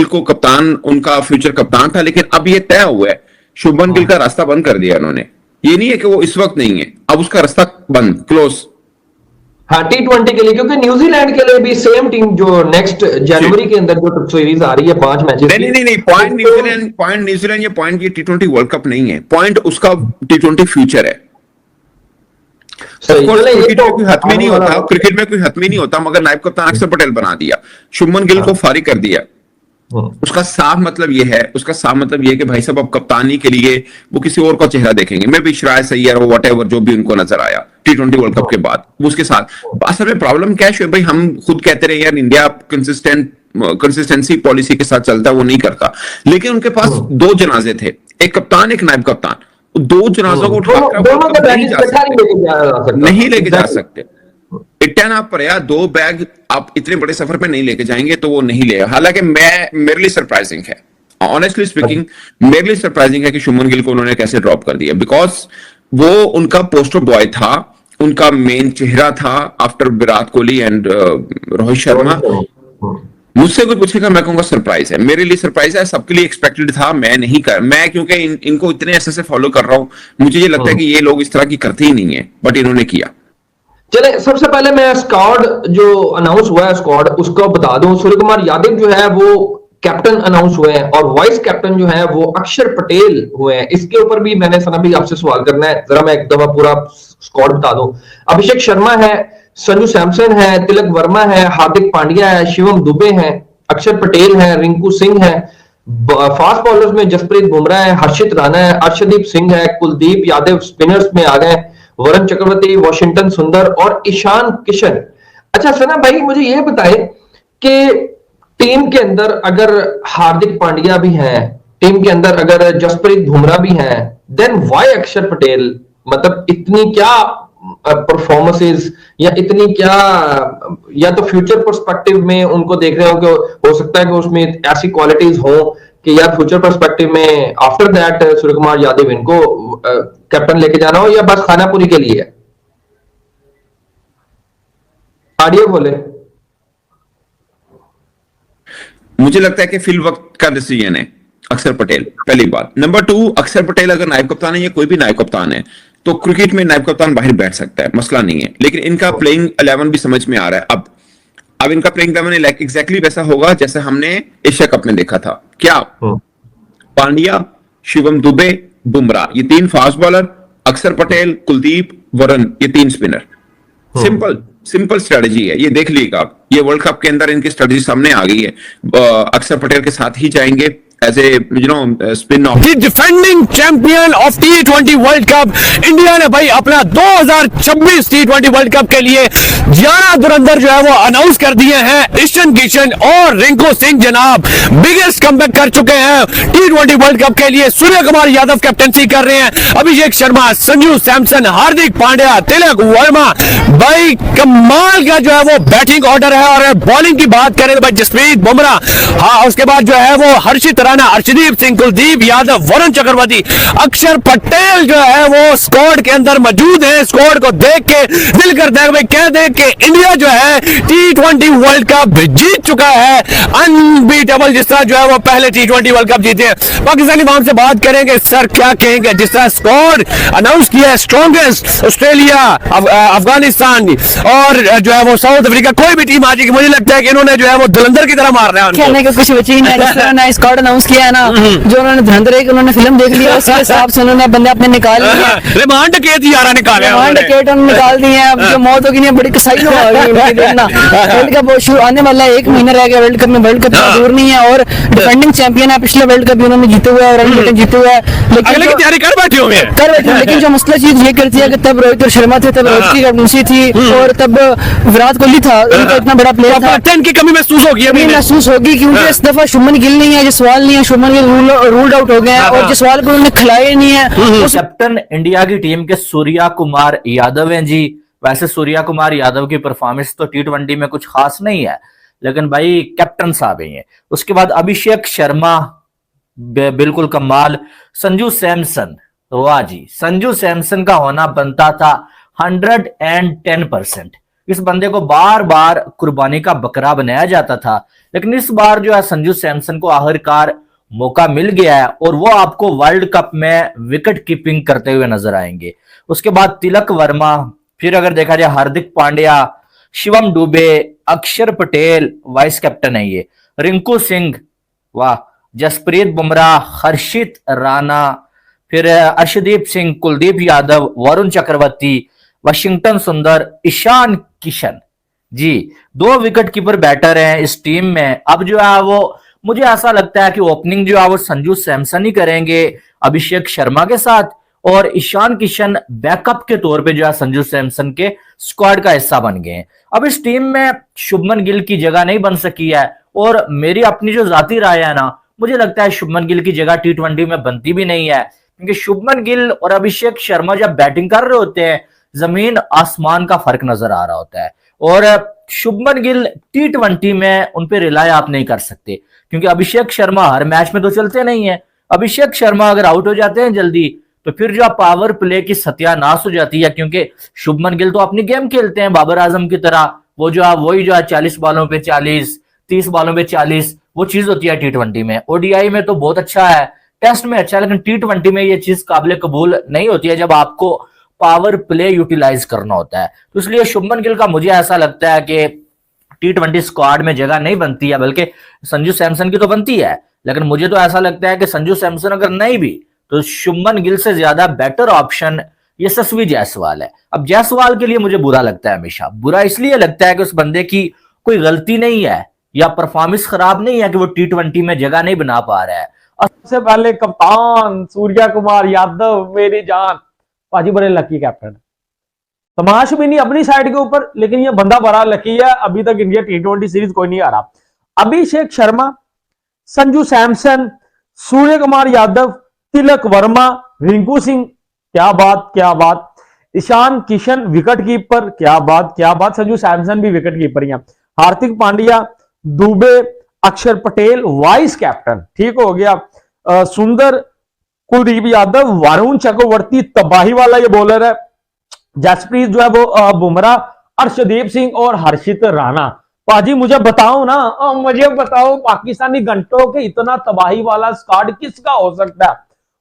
को कप्तान, उनका फ्यूचर कप्तान था, लेकिन अब ये तय हुआ है, शुभमन गिल का रास्ता बंद कर दिया उन्होंने। ये नहीं है कि वो इस वक्त नहीं है, अब उसका रास्ता बंद, क्लोज। हाँ, T20 के लिए, क्योंकि न्यूजीलैंड के लिए भी सेम टीम जो नेक्स्ट जनवरी के अंदर जो सीरीज आ रही है 5 मैचेस नहीं नहीं नहीं, पॉइंट न्यूजीलैंड, ये पॉइंट ये T20 वर्ल्ड कप नहीं है, पॉइंट उसका T20 फ्यूचर है। क्रिकेट में कोई हतमी नहीं होता, क्रिकेट में कोई हतमी नहीं होता, मगर नायब कप्तान अक्षर पटेल बना दिया, शुभमन गिल को फारिग कर दिया। उसका साफ मतलब ये है, कि भाई साहब अब कप्तानी के लिए वो किसी और का चेहरा देखेंगे। मैं भी श्राय सैय्यर और व्हाटएवर जो भी उनको नजर आया T20 वर्ल्ड कप के बाद, उसके साथ असल में प्रॉब्लम क्या है भाई, हम खुद कहते रहे यार इंडिया कंसिस्टेंसी पॉलिसी के साथ चलता, वो नहीं करता, लेकिन उनके पास दो जनाजे थे, एक कप्तान एक नायब कप्तान, दो जनाजों को उठाकर नहीं लेके जा सकते। इट्टन आप पर यार 2 बैग आप इतने बड़े सफर पे नहीं लेके जाएंगे, तो वो नहीं ले। हालांकि मेरे लिए सरप्राइजिंग है, ऑनेस्टली स्पीकिंग, मेरे लिए सरप्राइजिंग है कि शुभमन गिल को उन्होंने कैसे ड्रॉप कर दिया, बिकॉज वो उनका पोस्टर बॉय था, उनका मेन चेहरा था आफ्टर विराट कोहली एंड रोहित शर्मा। मुझसे कोई पूछेगा मैं कहूंगा सरप्राइज है, मेरे लिए सरप्राइज है, सबके लिए एक्सपेक्टेड था, मैं क्योंकि इनको इतने ऐसे से फॉलो कर रहा हूं, मुझे ये लगता है कि ये लोग इस तरह की करते ही नहीं है, बट इन्होंने किया। चले, सबसे पहले मैं स्क्वाड जो अनाउंस हुआ है स्क्वाड उसको बता दूं। सूर्य कुमार यादव जो है वो कैप्टन अनाउंस हुए हैं और वाइस कैप्टन जो है वो अक्षर पटेल हुए हैं। इसके ऊपर भी मैंने सना भी आपसे सवाल करना है, जरा मैं एक दफा पूरा स्क्वाड बता दूं। अभिषेक शर्मा है, संजू सैमसन है, तिलक वर्मा है, हार्दिक पांड्या है, शिवम दुबे है, अक्षर पटेल है, रिंकू सिंह है। फास्ट बॉलर्स में जसप्रीत बुमराह है, हर्षित राणा है, अर्शदीप सिंह है, कुलदीप यादव स्पिनर्स में आ गए, वरुण चक्रवर्ती, वॉशिंगटन सुंदर और ईशान किशन। अच्छा सना भाई, मुझे ये बताए कि टीम के अंदर अगर हार्दिक पांड्या भी हैं, टीम के अंदर अगर जसप्रीत बुमराह भी हैं, देन व्हाई अक्षर पटेल? मतलब इतनी क्या परफॉर्मेंसेस या इतनी क्या, या तो फ्यूचर पर्सपेक्टिव में उनको देख रहे हो कि हो सकता है कि उसमें ऐसी क्वालिटीज हो कि यार फ्यूचर पर्सपेक्टिव में आफ्टर दैट सूर्य कुमार यादव इनको कैप्टन लेके जाना हो, या बस खानापुरी के लिए? ऑडियो बोले। मुझे लगता है कि फिल वक्त का डिसीजन है अक्षर पटेल, पहली बात। नंबर 2, अक्षर पटेल अगर नायब कप्तान है या कोई भी नायब कप्तान है, तो क्रिकेट में नायब कप्तान बाहर बैठ सकता है, मसला नहीं है, लेकिन इनका प्लेइंग 11 भी समझ में आ रहा है। अब इनका प्लेइंग 11 एग्जैक्टली वैसा होगा जैसे हमने एशिया कप में देखा था। क्या? पांड्या, शिवम दुबे, बुमराह, ये 3 फास्ट बॉलर, अक्षर पटेल, कुलदीप, वरुण, ये 3 स्पिनर। सिंपल स्ट्रेटजी है, ये देख लीजिएगा आप, ये वर्ल्ड कप के अंदर इनकी स्ट्रेटजी सामने आ गई है। अक्षर पटेल के साथ ही जाएंगे as a spin off. Defending champion of T20 world cup India ने भाई अपना 2026 T20 वर्ल्ड कप के लिए 11 धुरंधर जो है वो अनाउंस कर दिए हैं। ईशान किशन और रिंकू सिंह जनाब बिगेस्ट कमबैक कर चुके हैं T20 वर्ल्ड कप के लिए। सूर्य कुमार यादव कैप्टनसी कर रहे हैं, अभिषेक शर्मा, संजू सैमसन, हार्दिक पांड्या, तिलक वर्मा। भाई कमाल का जो है वो बैटिंग ऑर्डर है। और बॉलिंग की बात करें तो भाई जसप्रीत बुमराह, हाँ उसके बाद जो है वो हर्षित राणा, अर्शदीप सिंह, कुलदीप यादव, वरुण चक्रवर्ती, अक्षर पटेल जो है वो स्क्वाड के अंदर मौजूद है। स्क्वाड को देख के दिल करता है कह दे कि इंडिया जो है T20 वर्ल्ड कप जीत चुका है, अनबीटेबल, जिस तरह जो है वो पहले T20 वर्ल्ड कप जीते हैं। पाकिस्तानी फार्म से बात करेंगे, सर क्या कहेंगे जिस तरह स्क्वाड अनाउंस किया है, स्ट्रॉन्गेस्ट ऑस्ट्रेलिया, अफगानिस्तान और जो है वो साउथ अफ्रीका, कोई भी टीम आ जाएगी, मुझे लगता है कि इन्होंने जो है वो धुरंधर की तरह मारना है। खेलने का कुछ बची नहीं, स्क्वाड अनाउंस किया है ना, जो उन्होंने धुरंधर एक उन्होंने फिल्म देख लिया, उसके हिसाब से उन्होंने बंदे अपने निकाल लिए। रिमांड केट यारा निकाले, रिमांड केट उन्होंने निकाल दिए हैं। अब जो मौत होगी नहीं, बड़ी कसाई हो गई देखना। वर्ल्ड कप शुरू आने वाला है, 1 महीना रह गया वर्ल्ड कप में, वर्ल्ड कप दूर नहीं है और डिफेंडिंग चैंपियन है, पिछले वर्ल्ड कप उन्होंने जीते हुए और रन जीते हुए, लेकिन तैयारी कर बैठे हुए हैं। लेकिन जो मसला चीज ये करती है कि तब रोहित और शर्मा थे, तब रोहित की कैप्टनसी थी और तब विराट कोहली था, उनका इतना बड़ा प्लेयर था, कैप्टन की कमी महसूस होगी क्योंकि इस दफा शुभमन गिल नहीं है, जो सवाल नहीं है, शुभमन गिल रूल्ड आउट हो गए हैं और जिस सवाल को उन्होंने खिलाए नहीं है। कैप्टन इंडिया की टीम के सूर्या कुमार यादव हैं जी। वैसे सूर्या कुमार यादव की परफॉर्मेंस तो T20 में कुछ खास नहीं है, लेकिन भाई कैप्टन साहब हैं। उसके बाद अभिषेक शर्मा बिल्कुल कमाल, संजू सैमसन, वाह जी, संजू सैमसन का होना बनता था 110%। इस बंदे को बार बार कुर्बानी का बकरा बनाया जाता था, लेकिन इस बार जो है संजू सैमसन को आखिरकार मौका मिल गया है और वो आपको वर्ल्ड कप में विकेट कीपिंग करते हुए नजर आएंगे। उसके बाद तिलक वर्मा, फिर अगर देखा जाए हार्दिक पांड्या, शिवम दुबे, अक्षर पटेल वाइस कैप्टन है ये, रिंकू सिंह, वाह, जसप्रीत बुमराह, हर्षित राणा, फिर अर्शदीप सिंह, कुलदीप यादव, वरुण चक्रवर्ती, वाशिंगटन सुंदर, ईशान किशन। जी, 2 विकेट कीपर बैटर हैं इस टीम में। अब जो है वो मुझे ऐसा लगता है कि ओपनिंग जो है वो संजू सैमसन ही करेंगे अभिषेक शर्मा के साथ, और ईशान किशन बैकअप के तौर पे जो है संजू सैमसन के स्क्वाड का हिस्सा बन गए हैं। अब इस टीम में शुभमन गिल की जगह नहीं बन सकी है, और मेरी अपनी जो जाती राय है ना, मुझे लगता है शुभमन गिल की जगह T20 में बनती भी नहीं है, क्योंकि शुभमन गिल और अभिषेक शर्मा जब बैटिंग कर रहे होते हैं जमीन आसमान का फर्क नजर आ रहा होता है, और शुभमन गिल T20 में उन पे रिलाय आप नहीं कर सकते, क्योंकि अभिषेक शर्मा हर मैच में तो चलते नहीं है। अभिषेक शर्मा अगर आउट हो जाते हैं जल्दी तो फिर जो पावर प्ले की सत्यानाश हो जाती है, क्योंकि शुभमन गिल तो अपनी गेम खेलते हैं बाबर आजम की तरह, वो जो है वही जो है 40 बॉलों पे 40, 30 बॉलों पे 40 वो चीज होती है T20 में। ODI में तो बहुत अच्छा है, टेस्ट में अच्छा है, लेकिन T20 में ये चीज काबिल कबूल नहीं होती है जब आपको पावर प्ले यूटिलाइज करना होता है। तो इसलिए शुभमन गिल का मुझे ऐसा लगता है कि T20 स्क्वाड में जगह नहीं बनती है, बल्कि संजू सैमसन की तो बनती है, लेकिन मुझे तो ऐसा लगता है कि संजू सैमसन अगर नहीं भी तो शुभमन गिल से ज्यादा बेटर ऑप्शन यशस्वी जायसवाल है। अब जायसवाल के लिए मुझे बुरा लगता है, हमेशा बुरा इसलिए लगता है कि उस बंदे की कोई गलती नहीं है या परफॉर्मेंस खराब नहीं है कि वो T20 में जगह नहीं बना पा रहा है। सबसे पहले कप्तान सूर्या कुमार यादव, मेरी जान पाजी बड़े लकी कैप्टन, तमाश भी नहीं अपनी साइड के ऊपर, लेकिन ये बंदा बड़ा लकी है। अभी तक इंडिया T20 सीरीज कोई नहीं आ रहा। अभिषेक शर्मा, संजू सैमसन, सूर्य कुमार यादव, तिलक वर्मा, रिंकू सिंह, क्या बात क्या बात, ईशान किशन विकेट कीपर, क्या बात क्या बात, संजू सैमसन भी विकेट कीपर ही, हार्दिक पांड्या, दुबे, अक्षर पटेल वाइस कैप्टन, ठीक हो गया, सुंदर, कुलदीप यादव, वरुण चक्रवर्ती तबाही वाला ये बॉलर है, जसप्रीत जो है वो बुमराह, अर्शदीप सिंह और हर्षित राणा। पाजी मुझे बताओ ना, मुझे बताओ पाकिस्तानी घंटों के इतना तबाही वाला स्क्वाड किसका हो सकता है?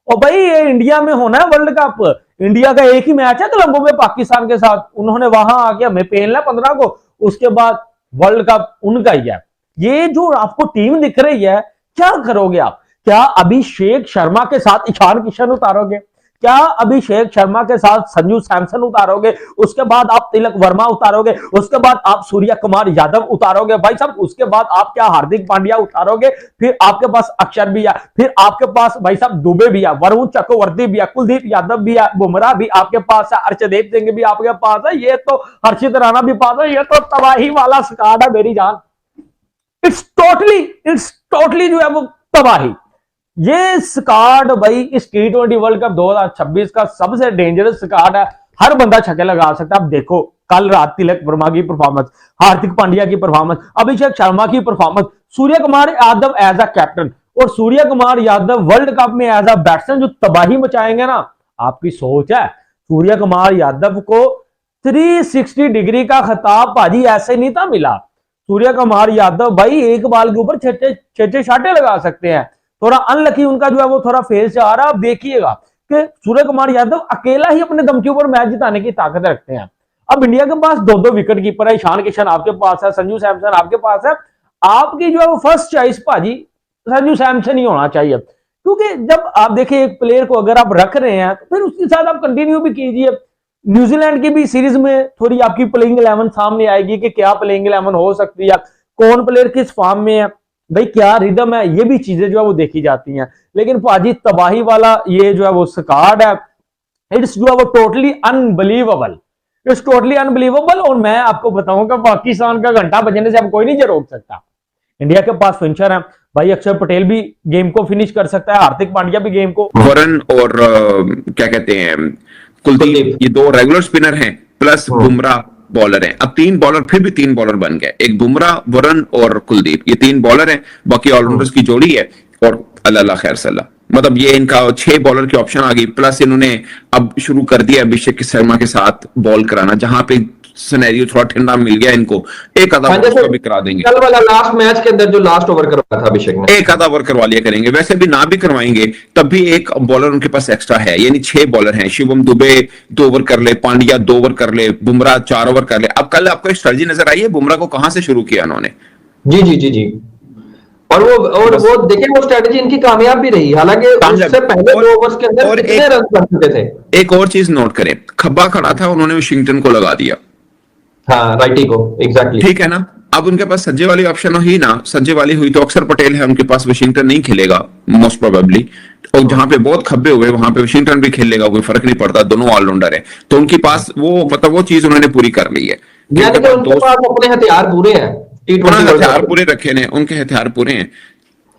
और भाई ये इंडिया में होना है वर्ल्ड कप, इंडिया का एक ही मैच है कोलंबो में पाकिस्तान के साथ, उन्होंने वहां आके हमें पेलना 15 को, उसके बाद वर्ल्ड कप उनका ही है। ये जो आपको टीम दिख रही है, क्या करोगे आप? क्या अभिषेक शर्मा के साथ ईशान किशन उतारोगे? क्या अभिषेक शर्मा के साथ संजू सैमसन उतारोगे? उसके बाद आप तिलक वर्मा उतारोगे? उसके बाद आप सूर्य कुमार यादव उतारोगे? भाई साहब उसके बाद आप क्या हार्दिक पांड्या उतारोगे? फिर आपके पास अक्षर भी है, फिर आपके पास भाई साहब दुबे भी है, वरुण चक्रवर्ती भी है, कुलदीप यादव भी है, बुमराह भी आपके पास है, अर्शदीप सिंह भी आपके पास है, ये तो हर्षित राणा भी पास है, ये तो तबाही वाला स्क्वाड है मेरी जान। इट्स टोटली जो है वो तबाही। ये स्क्वाड भाई इस T20 वर्ल्ड कप 2026 का सबसे डेंजरस स्क्वाड है। हर बंदा छक्के लगा सकता है। आप देखो कल रात तिलक वर्मा की परफॉर्मेंस, हार्दिक पांड्या की परफॉर्मेंस, अभिषेक शर्मा की performance, Surya Kumar Yadav as a captain, और सूर्य कुमार यादव वर्ल्ड कप में एज अ बैट्समैन जो तबाही मचाएंगे ना, आपकी सोच है। सूर्य कुमार यादव को 360 डिग्री का खिताब भाजी ऐसे नहीं था मिला। सूर्य कुमार यादव भाई एक बाल के ऊपर छह शाटे लगा सकते हैं। थोड़ा अनलकी उनका जो है वो थोड़ा फेल से आ रहा है। आप देखिएगा कि सूर्य कुमार यादव अकेला ही अपने दम के ऊपर मैच जिताने की ताकत रखते हैं। अब इंडिया के पास 2-2 विकेट कीपर है, ईशान किशन आपके पास है, संजू सैमसन आपके पास है। आपकी जो है वो फर्स्ट चॉइस भाजी संजू सैमसन ही होना चाहिए, क्योंकि जब आप देखिए एक प्लेयर को अगर आप रख रहे हैं तो फिर उसके साथ आप कंटिन्यू भी कीजिए। न्यूजीलैंड की भी सीरीज में थोड़ी आपकी प्लेइंग 11 सामने आएगी कि क्या प्लेइंग 11 हो सकती है, कौन प्लेयर किस फॉर्म में है, भाई क्या रिदम है, ये भी चीजें जो है वो देखी जाती हैं। लेकिन पाजी तबाही वाला ये जो है वो स्क्वाड है, इट्स जो है वो totally unbelievable, it's totally unbelievable. और मैं आपको बताऊंगा पाकिस्तान का घंटा बजने से अब कोई नहीं रोक सकता। इंडिया के पास फिनिशर है भाई, अक्षर पटेल भी गेम को फिनिश कर सकता है, हार्दिक पांड्या भी गेम को, वरुण और क्या कहते हैं कुलदीप, ये 2 रेगुलर स्पिनर हैं प्लस बुमराह बॉलर हैं। अब 3 बॉलर, फिर भी 3 बॉलर बन गए, एक बुमराह, वरुण और कुलदीप, ये 3 बॉलर हैं। बाकी ऑलराउंडर्स की जोड़ी है और अल्लाह खैर सल्ला, मतलब ये इनका 6 बॉलर की ऑप्शन आ गई। प्लस इन्होंने अब शुरू कर दिया अभिषेक शर्मा के साथ बॉल कराना, जहां पे सिनेरियो थोड़ा ठंडा मिल गया इनको, एक आधा हाँ, ओवर जैसे उसका भी करा देंगे। कल वाला लास्ट मैच के अंदर जो लास्ट ओवर करवाया था अभिषेक ने, एक आधा ओवर करवा लिया करेंगे। वैसे भी ना भी करवाएंगे तब भी एक बॉलर उनके पास एक्स्ट्रा है, यानी 6 बॉलर हैं। शिवम दुबे 2 ओवर कर ले, पांड्या 2 ओवर कर ले, बुमराह 4 ओवर कर ले। अब कल आपको एक स्ट्रेटजी नजर आई है बुमराह को कहां से शुरू किया उन्होंने? जी जी जी जी, और वो देखिए वो स्ट्रेटजी इनकी कामयाब भी रही, हालांकि उससे पहले 2 ओवर्स के अंदर कितने रन बन चुके थे। एक और चीज नोट करें, खब्बा खड़ा था, उन्होंने वाशिंगटन को लगा दिया। हाँ, राइटी को, एग्जैक्टली, ठीक है ना। अब उनके पास सज्जे वाली ऑप्शन ही ना, सज्जे वाली हुई तो अक्षर पटेल है उनके पास, वाशिंगटन नहीं खेलेगा मोस्ट प्रोबेबली, और जहां पे बहुत खब्बे हुए वहां पे वाशिंगटन भी खेल लेगा, कोई फर्क नहीं पड़ता, दोनों ऑलराउंडर है। तो उनके पास वो मतलब वो चीज उन्होंने पूरी कर ली है, यानी कि उनके पास अपने हथियार पूरे हैं, हथियार पूरे रखे हैं, उनके हथियार पूरे हैं।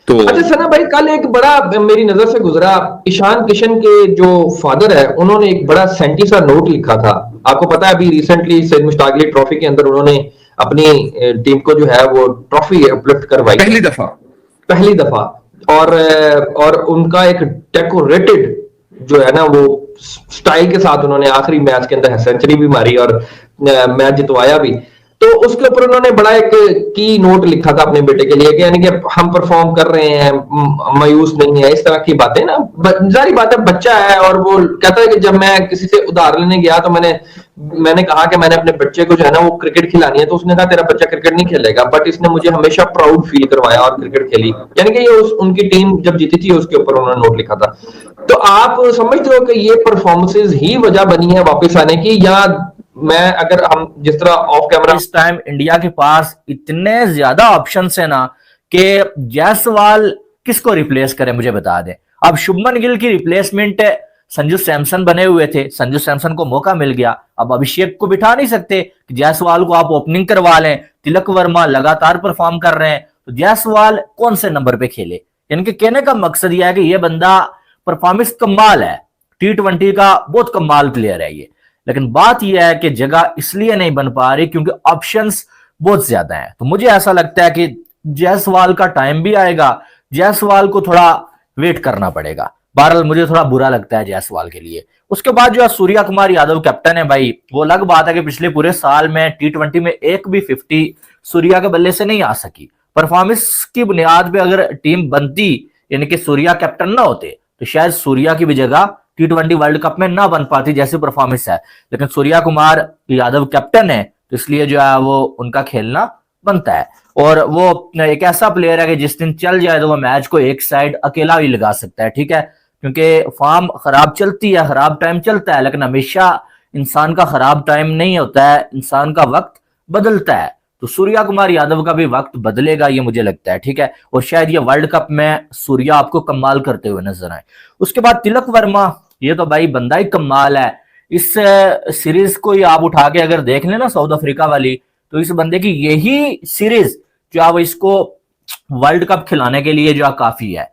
तो अच्छा सना भाई, कल एक बड़ा मेरी नजर से गुजरा, ईशान किशन के जो फादर है उन्होंने एक बड़ा सेंटी सा नोट लिखा था। आपको पता है अभी रिसेंटली सैयद मुश्ताक अली ट्रॉफी के अंदर उन्होंने अपनी टीम को जो है वो ट्रॉफी अपलिफ्ट करवाई पहली दफा, और उनका एक डेकोरेटेड जो है ना वो स्टाइल के साथ उन्होंने आखिरी मैच के अंदर सेंचुरी भी मारी और मैच जितवाया भी। तो उसके ऊपर उन्होंने बड़ा एक की नोट लिखा था अपने बेटे के लिए कि यानी कि हम परफॉर्म कर रहे हैं, मायूस नहीं है, इस तरह की बातें ना। जारी बात है, बच्चा है, और वो कहता है कि जब मैं किसी से उधार लेने गया तो मैंने कहा कि मैंने अपने बच्चे को जो है ना वो क्रिकेट खिलानी है, तो उसने कहा तेरा बच्चा क्रिकेट नहीं खेलेगा, बट इसने मुझे हमेशा प्राउड फील करवाया और क्रिकेट खेली। यानी कि ये उनकी टीम जब जीती थी उसके ऊपर उन्होंने नोट लिखा था। तो आप समझते हो कि ये परफॉर्मेंसेज ही वजह बनी है वापस आने की, या मैं अगर हम जिस तरह ऑफ कैमरा, इस टाइम इंडिया के पास इतने ज्यादा ऑप्शंस है ना कि जायसवाल किसको रिप्लेस करें मुझे बता दें। अब शुभमन गिल की रिप्लेसमेंट संजू सैमसन बने हुए थे, संजू सैमसन को मौका मिल गया, अब अभिषेक को बिठा नहीं सकते, जायसवाल को आप ओपनिंग करवा लें। तिलक वर्मा लगातार परफॉर्म कर रहे हैं, तो जायसवाल कौन से नंबर पे खेले? यानी कि कहने का मकसद यह है कि यह बंदा परफॉर्मेंस कमाल है, T20 का बहुत कमाल प्लेयर है ये, लेकिन बात यह है कि जगह इसलिए नहीं बन पा रही क्योंकि ऑप्शंस बहुत ज्यादा हैं। तो मुझे ऐसा लगता है कि जायसवाल का टाइम भी आएगा, जायसवाल को थोड़ा वेट करना पड़ेगा। बहरहाल मुझे थोड़ा बुरा लगता है जायसवाल के लिए। उसके बाद जो है सूर्या कुमार यादव कैप्टन है भाई, वो अलग बात है कि पिछले पूरे साल में T20 में एक भी 50 सूर्या के बल्ले से नहीं आ सकी। परफॉर्मेंस की बुनियाद पे अगर टीम बनती, यानी कि सूर्या कैप्टन ना होते, तो शायद सूर्या की भी जगह T20 वर्ल्ड कप में ना बन पाती जैसी परफॉर्मेंस है। लेकिन सूर्या कुमार यादव कैप्टन है, तो इसलिए जो है वो उनका खेलना बनता है। और वो एक ऐसा प्लेयर है कि जिस दिन चल जाए तो वो मैच को एक साइड अकेला ही लगा सकता है, ठीक है, क्योंकि फॉर्म खराब चलती है, खराब टाइम चलता है, लेकिन हमेशा इंसान का खराब टाइम नहीं होता है, इंसान का वक्त बदलता है। तो सूर्या कुमार यादव का भी वक्त बदलेगा ये मुझे लगता है, ठीक है, और शायद ये वर्ल्ड कप में सूर्या आपको कमाल करते हुए नजर आए। उसके बाद तिलक वर्मा, ये तो भाई बंदा ही कमाल है। इस सीरीज को ही आप उठा के अगर देख लेना साउथ अफ्रीका वाली, तो इस बंदे की यही सीरीज जो है वो इसको वर्ल्ड कप खिलाने के लिए जो है काफी है।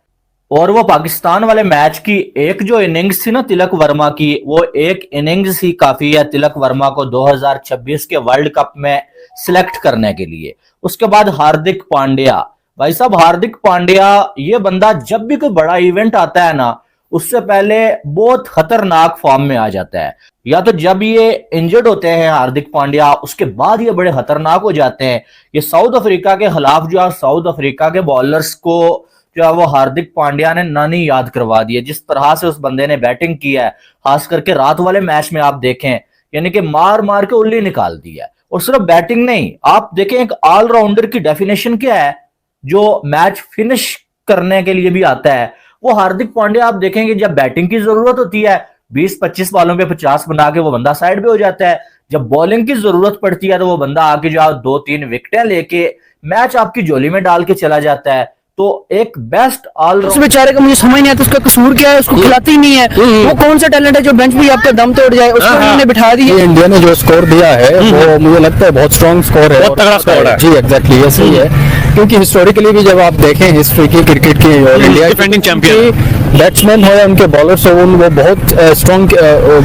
और वो पाकिस्तान वाले मैच की एक जो इनिंग्स थी ना तिलक वर्मा की, वो एक इनिंग्स ही काफी है तिलक वर्मा को 2026 के वर्ल्ड कप में सिलेक्ट करने के लिए। उसके बाद हार्दिक पांड्या, भाई साहब हार्दिक पांड्या ये बंदा जब भी कोई बड़ा इवेंट आता है ना, उससे पहले बहुत खतरनाक फॉर्म में आ जाता है। या तो जब ये इंजर्ड होते हैं हार्दिक पांड्या, उसके बाद ये बड़े खतरनाक हो जाते हैं। ये साउथ अफ्रीका के खिलाफ जो है साउथ अफ्रीका के बॉलर्स को जो है वो हार्दिक पांड्या ने नानी याद करवा दी है। जिस तरह से उस बंदे ने बैटिंग की है, खास करके रात वाले मैच में आप देखें, यानी कि मार मार के उल्ली निकाल दी है। और सिर्फ बैटिंग नहीं, आप देखें एक ऑलराउंडर की डेफिनेशन क्या है जो मैच फिनिश करने के लिए भी आता है, वो हार्दिक पांड्या आप देखेंगे जब बैटिंग की जरूरत होती है 20-25 बॉलों पे 50 बना के वो बंदा साइड पे हो जाता है। जब बॉलिंग की जरूरत पड़ती है तो वो बंदा आके जो 2-3 विकेटें लेके मैच आपकी झोली में डाल के चला जाता है। तो एक बेस्ट ऑल उस बेचारे का मुझे समझ नहीं आता उसका कसूर क्या है, उसको खिलाते ही नहीं है। वो कौन सा टैलेंट है जो बेंच भी आपका दम तोड़ जाए, उसको उन्होंने बिठा दिया। इंडिया ने जो स्कोर दिया है वो मुझे लगता है बहुत स्ट्रॉन्ग स्कोर है, बहुत तगड़ा स्कोर है। जी एग्जैक्टली ऐसे ही है। क्योंकि हिस्टोरिकली भी जब आप देखें हिस्ट्री की क्रिकेट की और इंडिया डिफेंडिंग चैंपियन बैट्समैन हो या उनके बॉलर्स हो वो बहुत स्ट्रॉन्ग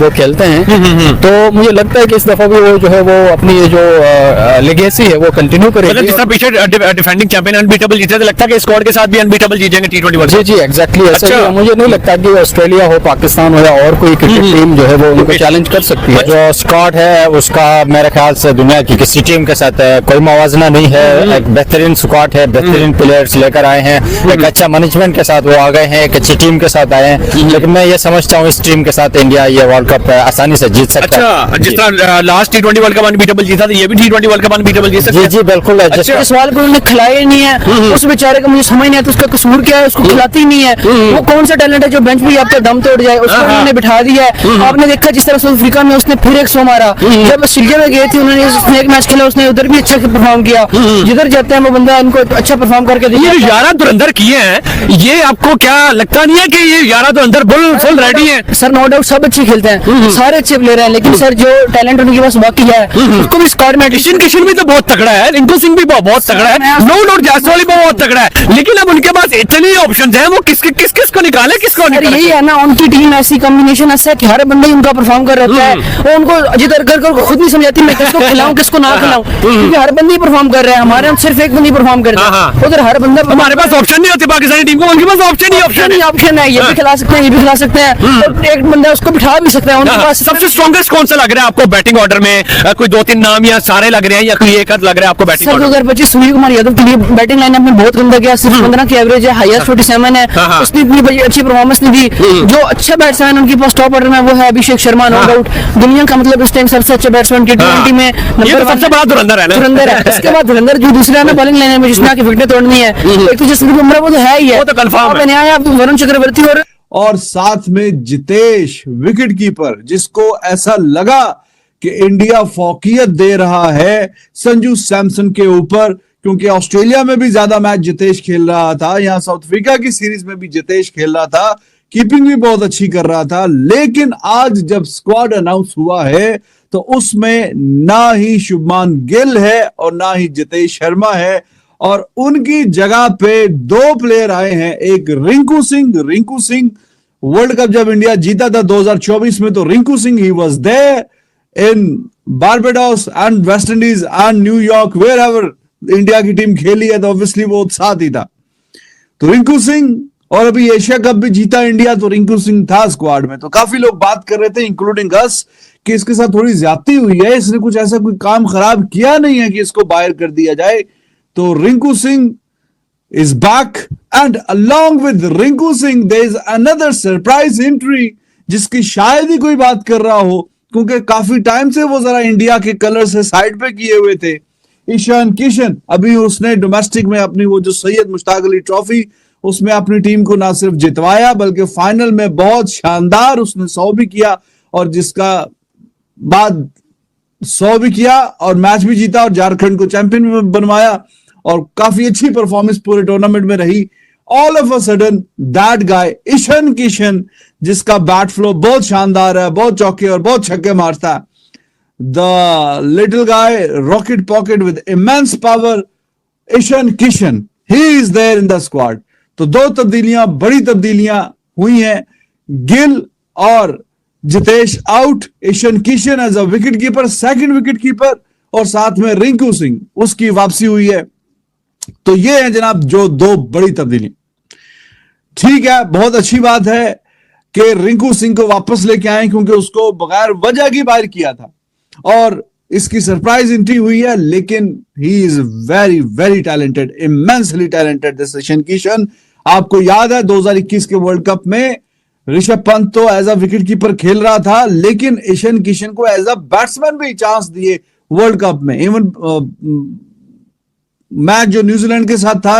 वो खेलते हैं। तो मुझे लगता है कि इस दफा भी वो जो है वो अपनी ये जो लेगेसी है वो कंटिन्यू मतलब करेगी। जिस तरह पीछे डिफेंडिंग चैंपियन अनबीटेबल जीते थे, लगता है कि स्क्वाड के साथ भी अनबीटेबल जीतेंगे T20 वर्ल्ड जी कप। जी एग्जैक्टली ऐसा ही अच्छा। है। मुझे नहीं लगता कि ऑस्ट्रेलिया हो, पाकिस्तान हो या और कोई क्रिकेट टीम जो है वो उनको चैलेंज कर सकती है। जो स्क्वाड है उसका मेरे ख्याल से दुनिया की किसी टीम के साथ कोई मवाजना नहीं है। एक बेहतरीन स्क्वाड है, बेहतरीन प्लेयर्स लेकर आए हैं, एक अच्छा मैनेजमेंट के साथ वो आ गए हैं, एक अच्छी टीम के साथ आए हैं। लेकिन मैं ये समझता हूँ इस टीम के साथ इंडिया ये वर्ल्ड कप आसानी से जीत सकता है। अच्छा, जिस तरह last T20 world cup unbeatable जीता था, ये भी T20 वर्ल्ड कप अनबीटेबल जीत सकता जी है। जी बिल्कुल। अच्छा। जिस सवाल को उन्होंने खिलाया ही नहीं है, उस बेचारे का मुझे समझ नहीं आता उसका कसूर क्या है, उसको खिलाती ही नहीं है। वो कौन सा टैलेंट है जो बेंच पे आपका दम तोड़ जाए, उसको उन्होंने बिठा दिया है। आपने देखा जिस तरह साउथ अफ्रीका में उसने फिर एक सो मारा, जब ऑस्ट्रेलिया में गए थे उन्होंने एक मैच खेला, उसने उधर भी अच्छा परफॉर्म किया। जिधर जाते हैं वो बंदा इनको अच्छा परफॉर्म करके ये दिया। 11 धुरंधर किए हैं, ये आपको क्या लगता नहीं है कि ये 11 धुरंधर फुल रेडी है? सर नो डाउट सब अच्छे खेलते हैं, सारे अच्छे प्लेयर हैं, लेकिन सर जो टैलेंट उनके पास बाकी है उसको भी स्क्वाड में ईशान किशन भी तो बहुत तगड़ा है, रिंकू सिंह भी बहुत तगड़ा है, नो डाउट जायसवाल भी बहुत तगड़ा है, लेकिन अब उनके पास इतने ऑप्शंस हैं, वो किस को निकाले, किसको सर निकाले? यही है ना, उनकी टीम ऐसी कॉम्बिनेशन ऐसा है कि हर बंदा ही उनका परफॉर्म कर रहता है। वो उनको अजित अरकर को खुद नहीं समझाती मैं किसको खिलाऊं किसको ना खिलाऊं, क्योंकि हर बंदा ही परफॉर्म कर रहा है। हमारे यहाँ सिर्फ एक बंदा ही परफॉर्म करता है, उधर हर बंदा। हमारे पास ऑप्शन नहीं होते पाकिस्तानी टीम को, उनके पास ऑप्शन ही ऑप्शन है। ऑप्शन है, ये भी खिला सकते हैं, ये भी खिला सकते हैं, और एक बंदा उसको बिठा भी सकते हैं उनके पास। सबसे स्ट्रॉन्गेस्ट कौन सा लग रहा है आपको बैटिंग ऑर्डर में? कोई 2-3 नाम या सारे लग रहे हैं या कोई एक आध लग रहा है आपको बैटिंग सर ऑर्डर? 2025 सूर्य कुमार यादव के लिए बैटिंग लाइनअप में बहुत गंदा गया, सिर्फ 15 की एवरेज है, हाईएस्ट 47 है, उसने इतनी अच्छी परफॉर्मेंस नहीं दी। जो अच्छा बैट्समैन उनके पास टॉप ऑर्डर में वो है अभिषेक शर्मा, नो डाउट दुनिया का मतलब इस टाइम सबसे अच्छा बैट्समैन T20 में ये तो सबसे बड़ा धुरंधर है ना? धुरंधर है। इसके बाद धुरंधर जो दूसरा है ना बॉलिंग लाइन में जिसने आके विकेट तोड़नी है, एक तो जसप्रीत बुमराह वो तो है ही है, वो तो confirm है। नया आप वरुण चक्रवर्ती और साथ में जितेश विकेट कीपर, जिसको ऐसा लगा कि इंडिया फौकियत दे रहा है संजू सैमसन के ऊपर, क्योंकि ऑस्ट्रेलिया में भी ज्यादा मैच जितेश खेल रहा था, यहाँ साउथ अफ्रीका की सीरीज में भी जितेश खेल रहा था, कीपिंग भी बहुत अच्छी कर रहा था। लेकिन आज जब स्क्वाड अनाउंस हुआ है तो उसमें ना ही शुभमान गिल है और ना ही जितेश शर्मा है, और उनकी जगह पे 2 प्लेयर आए हैं। एक रिंकू सिंह वर्ल्ड कप जब इंडिया जीता था 2024 में, तो रिंकू सिंह ही was there in Barbados and West Indies and New York, wherever India की टीम खेली है, तो ऑब्वियसली वो साथ ही था। तो रिंकू सिंह, और अभी एशिया कप भी जीता इंडिया, तो रिंकू सिंह था स्क्वाड में। तो काफी लोग बात कर रहे थे इंक्लूडिंग अस कि इसके साथ थोड़ी ज्यादती हुई है, इसने कुछ ऐसा कोई काम खराब किया नहीं है कि इसको बाहर कर दिया जाए। तो Rinku Singh is back, and along with Rinku Singh there is another surprise entry जिसकी शायद ही कोई बात कर रहा हो, क्योंकि काफी टाइम से वो जरा इंडिया के कलर से साइड पे किए हुए थे। ईशान किशन, अभी उसने डोमेस्टिक में अपनी वो जो सैयद मुश्ताक अली ट्रॉफी, उसमें अपनी टीम को ना सिर्फ जितवाया बल्कि फाइनल में बहुत शानदार उसने 100 भी किया, और जिसका बाद 100 भी किया और मैच भी जीता और झारखंड को चैंपियन बनवाया, और काफी अच्छी परफॉर्मेंस पूरे टूर्नामेंट में रही। All of a sudden that guy Ishan Kishan, जिसका बैट फ्लो बहुत शानदार है, बहुत चौके और बहुत छक्के मारता है, the little guy rocket pocket with immense power, Ishan Kishan, he is there in the squad. तो 2 तब्दीलियां, बड़ी तब्दीलियां हुई हैं। गिल और Jitesh out, Ishan Kishan as a wicket keeper, second wicket keeper, और साथ में रिंकू सिंह, उसकी वापसी हुई है। तो ये है जनाब जो 2 बड़ी तब्दीली। ठीक है, बहुत अच्छी बात है कि रिंकू सिंह को वापस लेके आए, क्योंकि उसको बगैर वजह की बाहर किया था, और इसकी सरप्राइज एंट्री हुई है। लेकिन he is very very talented, immensely talented this Ishan Kishan. आपको याद है 2021 के वर्ल्ड कप में ऋषभ पंत तो एज अ विकेट कीपर खेल रहा था, लेकिन ईशान किशन को एज अ बैट्समैन भी चांस दिए वर्ल्ड कप में। इवन मैच जो न्यूजीलैंड के साथ था